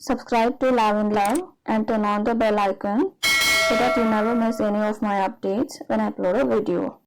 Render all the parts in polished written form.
Subscribe to lavinlove and turn on the bell icon so that you never miss any of my updates when I upload a video.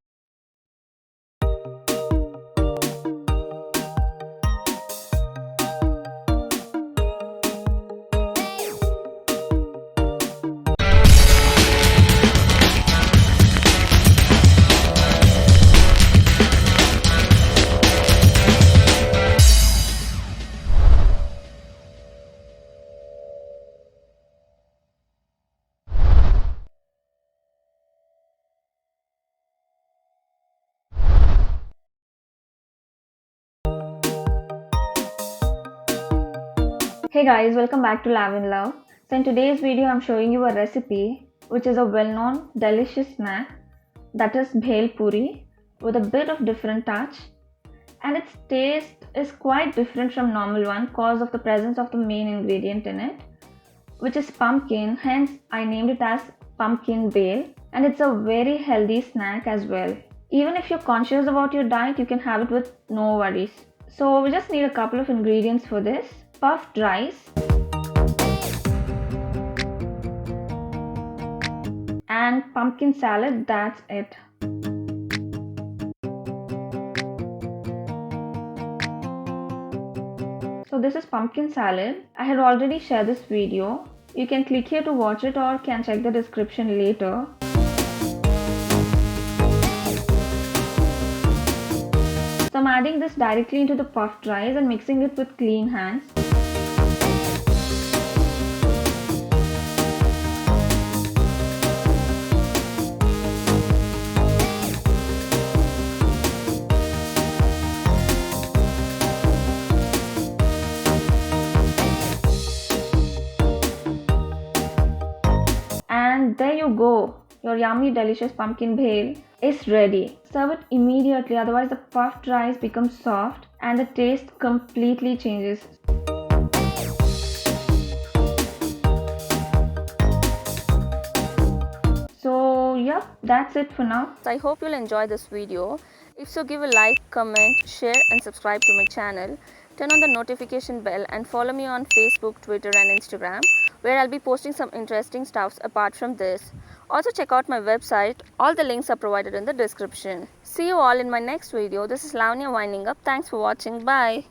Hey guys, welcome back to lavinlove. So in today's video I'm showing you a recipe which is a well-known delicious snack, that is Bhelpuri, with a bit of different touch, and its taste is quite different from normal one cause of the presence of the main ingredient in it, which is pumpkin. Hence I named it as Pumpkin Bhel, and it's a very healthy snack as well. Even if you're conscious about your diet, you can have it with no worries. So we just need a couple of ingredients for this: puffed rice and pumpkin salad. That's it. So this is pumpkin salad. I had already shared this video. You can click here to watch it or can check the description later. So I'm adding this directly into the puffed rice and mixing it with clean hands. And there you go, your yummy delicious pumpkin bhel is ready. Serve it immediately, otherwise the puffed rice becomes soft and the taste completely changes. So yep, that's it for now. So I hope you'll enjoy this video. If so, give a like, comment, share and subscribe to my channel. Turn on the notification bell and follow me on Facebook, Twitter and Instagram, where I'll be posting some interesting stuffs apart from this. Also check out my website. All the links are provided in the description. See you all in my next video. This is Lavanya winding up. Thanks for watching. Bye.